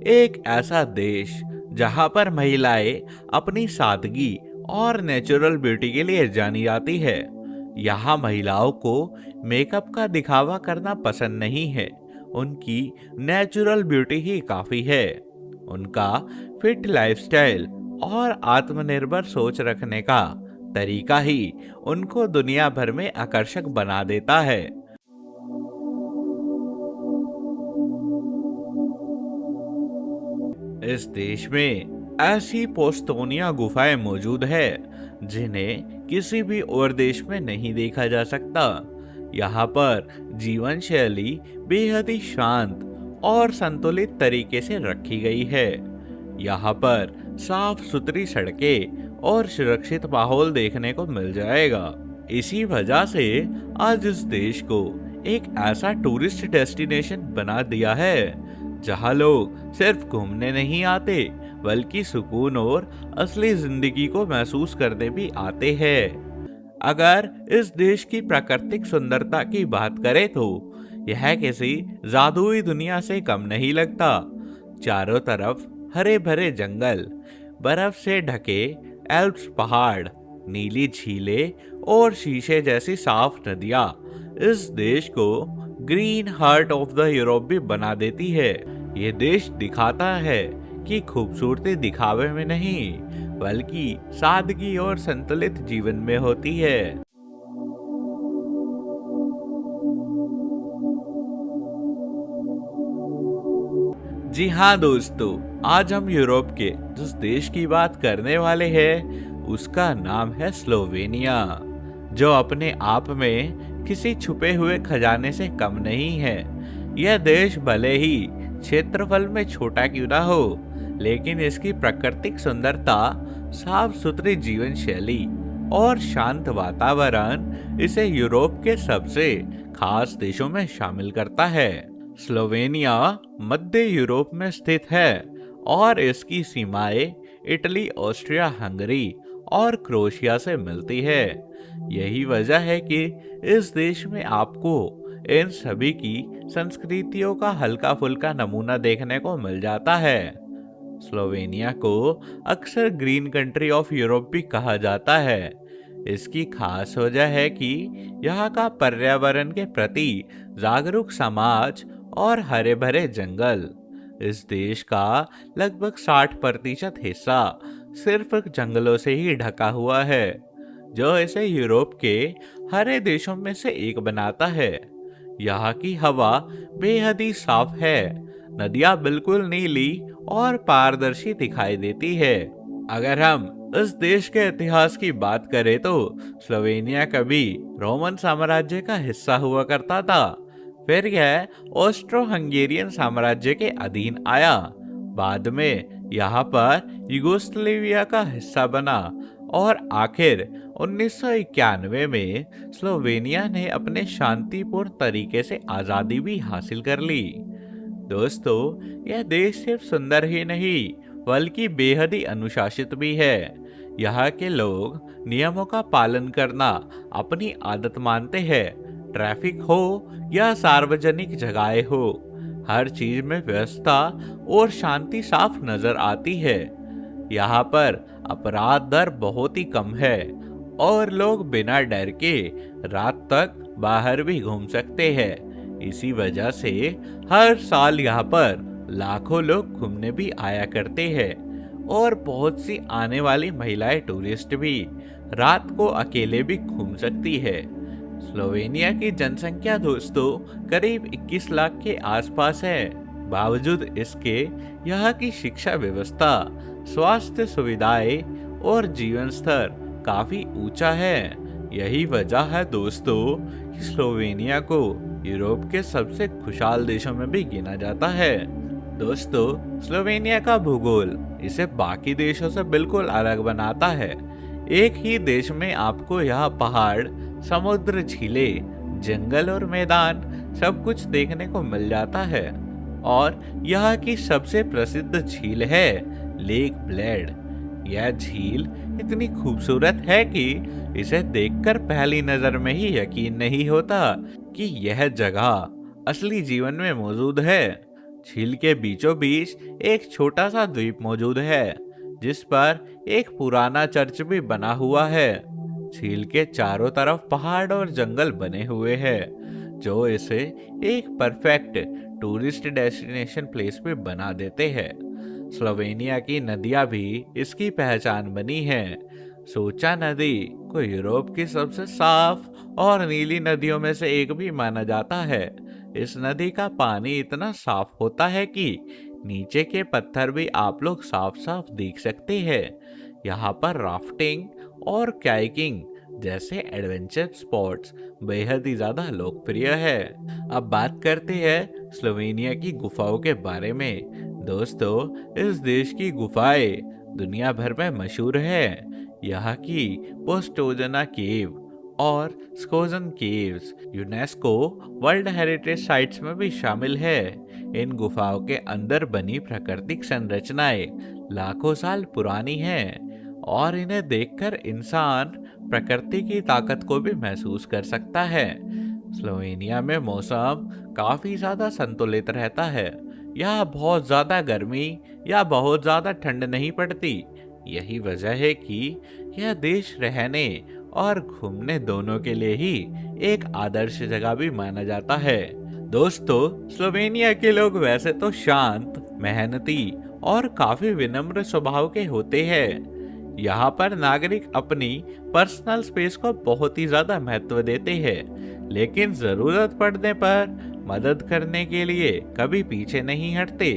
एक ऐसा देश जहां पर महिलाएं अपनी सादगी और नेचुरल ब्यूटी के लिए जानी जाती है। यहाँ महिलाओं को मेकअप का दिखावा करना पसंद नहीं है। उनकी नेचुरल ब्यूटी ही काफी है। उनका फिट लाइफस्टाइल और आत्मनिर्भर सोच रखने का तरीका ही उनको दुनिया भर में आकर्षक बना देता है। इस देश में ऐसी पोस्तोनिया गुफाएं मौजूद है जिन्हें किसी भी और देश में नहीं देखा जा सकता। यहाँ पर जीवन शैली बेहद ही शांत और संतुलित तरीके से रखी गई है। यहाँ पर साफ सुथरी सड़कें और सुरक्षित माहौल देखने को मिल जाएगा। इसी वजह से आज इस देश को एक ऐसा टूरिस्ट डेस्टिनेशन बना दिया है जहां लोग सिर्फ घूमने नहीं आते बल्कि सुकून और असली जिंदगी को महसूस करने भी आते हैं। अगर इस देश की प्राकृतिक सुंदरता की बात करें तो यह किसी जादुई दुनिया से कम नहीं लगता। चारों तरफ हरे भरे जंगल, बर्फ से ढके एल्प्स पहाड़, नीली झीलें और शीशे जैसी साफ नदियां इस देश को green heart of the Europe भी बना देती है। ये देश दिखाता है कि खूबसूरती दिखावे में नहीं बल्कि सादगी और संतुलित जीवन में होती है। जी हाँ दोस्तों, आज हम यूरोप के जिस देश की बात करने वाले हैं उसका नाम है स्लोवेनिया, जो अपने आप में किसी छुपे हुए खजाने से कम नहीं है। यह देश भले ही क्षेत्रफल में छोटा क्यों ना हो, लेकिन इसकी प्राकृतिक सुंदरता, साफ सुथरी जीवन शैली और शांत वातावरण इसे यूरोप के सबसे खास देशों में शामिल करता है। स्लोवेनिया मध्य यूरोप में स्थित है और इसकी सीमाएं इटली, ऑस्ट्रिया, हंगरी और क्रोएशिया से मिलती है। यही वजह है कि इस देश में आपको इन सभी की संस्कृतियों का हल्का फुल्का नमूना देखने को मिल जाता है। स्लोवेनिया को अक्सर ग्रीन कंट्री ऑफ यूरोप भी कहा जाता है। इसकी खास वजह है कि यहाँ का पर्यावरण के प्रति जागरूक समाज और हरे भरे जंगल। इस देश का लगभग 60% हिस्सा सिर्फ जंगलों से ही ढका हुआ है, जो इसे यूरोप के हरे देशों में से एक बनाता है। यहाँ की हवा बेहद ही साफ है, नदियाँ बिल्कुल नीली और पारदर्शी दिखाई देती है। अगर हम इस देश के इतिहास की बात करें तो स्लोवेनिया कभी रोमन साम्राज्य का हिस्सा हुआ करता था। फिर यह ऑस्ट्रो हंगेरियन साम्राज्य के अधीन आया। बाद में यहाँ पर यूगोस्लाविया का हिस्सा बना और आखिर 1991 में स्लोवेनिया ने अपने शांतिपूर्ण तरीके से आज़ादी भी हासिल कर ली। दोस्तों, यह देश सिर्फ सुंदर ही नहीं बल्कि बेहद ही अनुशासित भी है। यहाँ के लोग नियमों का पालन करना अपनी आदत मानते हैं। ट्रैफिक हो या सार्वजनिक जगहें हो, हर चीज में व्यवस्था और शांति साफ नजर आती है। यहाँ पर अपराध दर बहुत ही कम है और लोग बिना डर के रात तक बाहर भी घूम सकते हैं। इसी वजह से हर साल यहाँ पर लाखों लोग घूमने भी आया करते हैं और बहुत सी आने वाली महिलाएं टूरिस्ट भी रात को अकेले भी घूम सकती है। स्लोवेनिया की जनसंख्या दोस्तों करीब 21 लाख के आसपास है। बावजूद इसके यहाँ की शिक्षा व्यवस्था, स्वास्थ्य सुविधाएं और जीवन स्तर काफी ऊंचा है। यही वजह है दोस्तों कि स्लोवेनिया को यूरोप के सबसे खुशहाल देशों में भी गिना जाता है। दोस्तों, स्लोवेनिया का भूगोल इसे बाकी देशों से बिल्कुल अलग बनाता है। एक ही देश में आपको यहाँ पहाड़, समुद्र, झीलें, जंगल और मैदान सब कुछ देखने को मिल जाता है। और यहाँ की सबसे प्रसिद्ध झील है लेक ब्लेड। यह झील इतनी खूबसूरत है कि इसे देखकर पहली नजर में ही यकीन नहीं होता कि यह जगह असली जीवन में मौजूद है। झील के बीचों बीच एक छोटा सा द्वीप मौजूद है जिस पर एक पुराना चर्च भी बना हुआ है। झील के चारों तरफ पहाड़ और जंगल बने हुए हैं जो इसे एक परफेक्ट टूरिस्ट डेस्टिनेशन प्लेस भी बना देते हैं। स्लोवेनिया की नदियां भी इसकी पहचान बनी हैं। सोचा नदी को यूरोप की सबसे साफ और नीली नदियों में से एक भी माना जाता है। इस नदी का पानी इतना साफ होता है कि नीचे के पत्थर भी आप लोग साफ साफ देख सकते हैं। यहाँ पर राफ्टिंग और कायाकिंग जैसे एडवेंचर स्पॉट्स बेहद ही ज्यादा लोकप्रिय है। अब बात करते हैं स्लोवेनिया की गुफाओं के बारे में। दोस्तों, इस देश की गुफाएं दुनिया भर में मशहूर है। यहाँ की पोस्टोजना केव और Skocjan caves UNESCO world heritage sites में भी शामिल है। इन गुफाओं के अंदर बनी प्राकृतिक संरचनाएं लाखों साल पुरानी हैं और इन्हें देखकर इंसान प्रकृति की ताकत को भी महसूस कर सकता है। स्लोवेनिया में मौसम काफी ज्यादा संतुलित रहता है। यहाँ बहुत ज्यादा गर्मी या बहुत ज्यादा ठंड नहीं पड़ती। यही वजह है कि यह देश रहने और घूमने दोनों के लिए ही एक आदर्श जगह भी माना जाता है। दोस्तों, स्लोवेनिया के लोग वैसे तो शांत, मेहनती और काफी विनम्र स्वभाव के होते हैं। यहाँ पर नागरिक अपनी पर्सनल स्पेस को बहुत ही ज्यादा महत्व देते हैं, लेकिन जरूरत पड़ने पर मदद करने के लिए कभी पीछे नहीं हटते।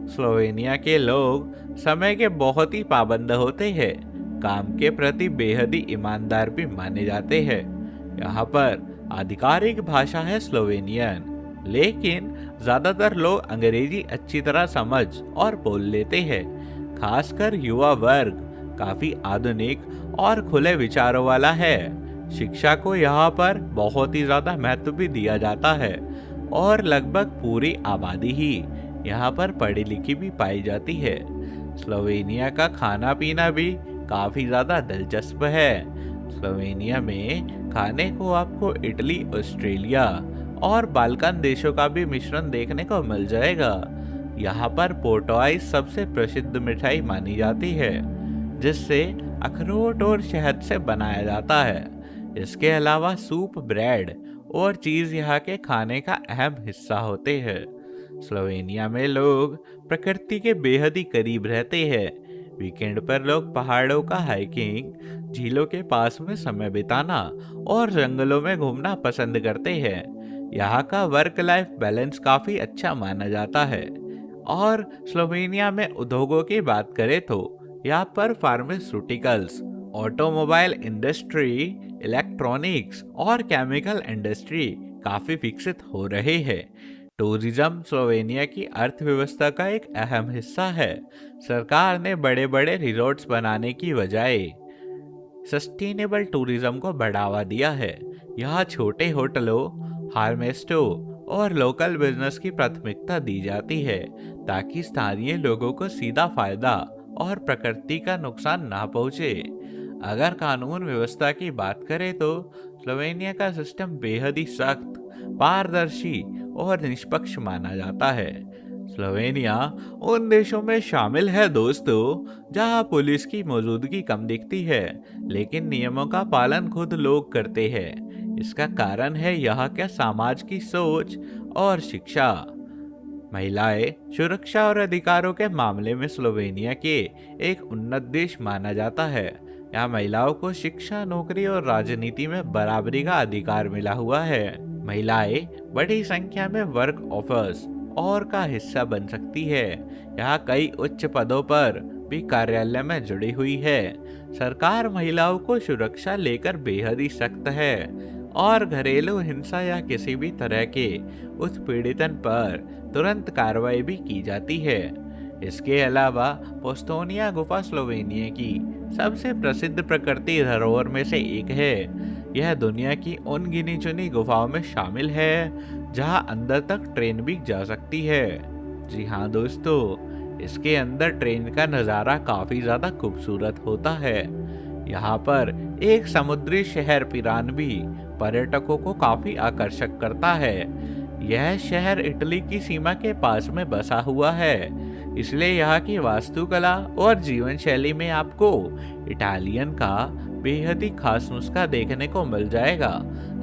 स्लोवेनिया के लोग समय के बहुत ही पाबंद होते हैं, काम के प्रति बेहद ही ईमानदार भी माने जाते हैं। यहाँ पर आधिकारिक भाषा है स्लोवेनियन, लेकिन ज्यादातर लोग अंग्रेजी अच्छी तरह समझ और बोल लेते हैं। खासकर युवा वर्ग काफी आधुनिक और खुले विचारों वाला है। शिक्षा को यहाँ पर बहुत ही ज्यादा महत्व भी दिया जाता है और लगभग पूरी आबादी ही यहाँ पर पढ़ी लिखी भी पाई जाती है। स्लोवेनिया का खाना पीना भी काफी ज्यादा दिलचस्प है। स्लोवेनिया में खाने को आपको इटली, ऑस्ट्रेलिया और बाल्कन देशों का भी मिश्रण देखने को मिल जाएगा। यहाँ पर पोर्टोआइस सबसे प्रसिद्ध मिठाई मानी जाती है, जिससे अखरोट और शहद से बनाया जाता है। इसके अलावा सूप, ब्रेड और चीज यहाँ के खाने का अहम हिस्सा होते हैं। स्लोवेनिया में लोग प्रकृति के बेहद ही करीब रहते हैं। वीकेंड पर लोग पहाड़ों का हाइकिंग, झीलों के पास में समय बिताना और जंगलों में घूमना पसंद करते हैं। यहाँ का वर्क लाइफ बैलेंस काफी अच्छा माना जाता है। और स्लोवेनिया में उद्योगों की बात करें तो यहाँ पर फार्मास्यूटिकल्स, ऑटोमोबाइल इंडस्ट्री, इलेक्ट्रॉनिक्स और केमिकल इंडस्ट्री काफी विकसित हो रहे हैं। टूरिज्म स्लोवेनिया की अर्थव्यवस्था का एक अहम हिस्सा है। सरकार ने बड़े बड़े रिजॉर्ट्स बनाने की बजाय सस्टेनेबल टूरिज्म को बढ़ावा दिया है। यहाँ छोटे होटलों, हार्मेस्टो और लोकल बिजनेस की प्राथमिकता दी जाती है ताकि स्थानीय लोगों को सीधा फायदा और प्रकृति का नुकसान ना पहुंचे। अगर कानून व्यवस्था की बात करें तो स्लोवेनिया का सिस्टम बेहद ही सख्त, पारदर्शी और निष्पक्ष माना जाता है। स्लोवेनिया उन देशों में शामिल है दोस्तों जहां पुलिस की मौजूदगी कम दिखती है, लेकिन नियमों का पालन खुद लोग करते हैं। इसका कारण है यहाँ के समाज की सोच और शिक्षा। महिलाएं सुरक्षा और अधिकारों के मामले में स्लोवेनिया के एक उन्नत देश माना जाता है। यहाँ महिलाओं को शिक्षा, नौकरी और राजनीति में बराबरी का अधिकार मिला हुआ है। महिलाएं बड़ी संख्या में वर्क ऑफर्स और का हिस्सा बन सकती है। यहाँ कई उच्च पदों पर भी कार्यालय में जुड़ी हुई है। सरकार महिलाओं को सुरक्षा लेकर बेहद ही सख्त है और घरेलू हिंसा या किसी भी तरह के उत्पीड़ितन पर तुरंत कार्रवाई भी की जाती है। इसके अलावा पोस्तोनिया गुफा स्लोवेनिया की सबसे प्रसिद्ध प्रकृति धरोहर में से एक है। यह दुनिया की उन गिनी चुनी गुफाओं में शामिल है जहां अंदर तक ट्रेन भी जा सकती है। जी हाँ दोस्तों, इसके अंदर ट्रेन का नज़ारा काफ़ी ज़्यादा खूबसूरत होता है। यहाँ पर एक समुद्री शहर पिरान भी पर्यटकों को काफ़ी आकर्षक करता है। यह शहर इटली की सीमा के पास में बसा हुआ है, इसलिए यहाँ की वास्तुकला और जीवन शैली में आपको इटालियन का बेहद ही खास नुस्खा देखने को मिल जाएगा।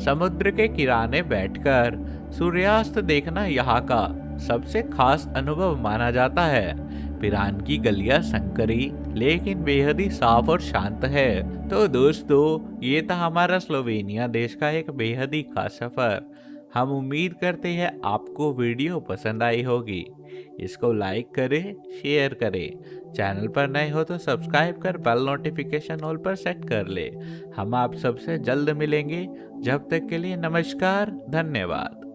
समुद्र के किनारे बैठकर सूर्यास्त देखना यहाँ का सबसे खास अनुभव माना जाता है। पिरान की गलियां संकरी लेकिन बेहद ही साफ और शांत है। तो दोस्तों, ये था हमारा स्लोवेनिया देश का एक बेहद ही खास सफर। हम उम्मीद करते हैं आपको वीडियो पसंद आई होगी। इसको लाइक करें, शेयर करें। चैनल पर नए हो तो सब्सक्राइब कर बेल नोटिफिकेशन ऑल पर सेट कर ले। हम आप सबसे जल्द मिलेंगे। जब तक के लिए नमस्कार, धन्यवाद।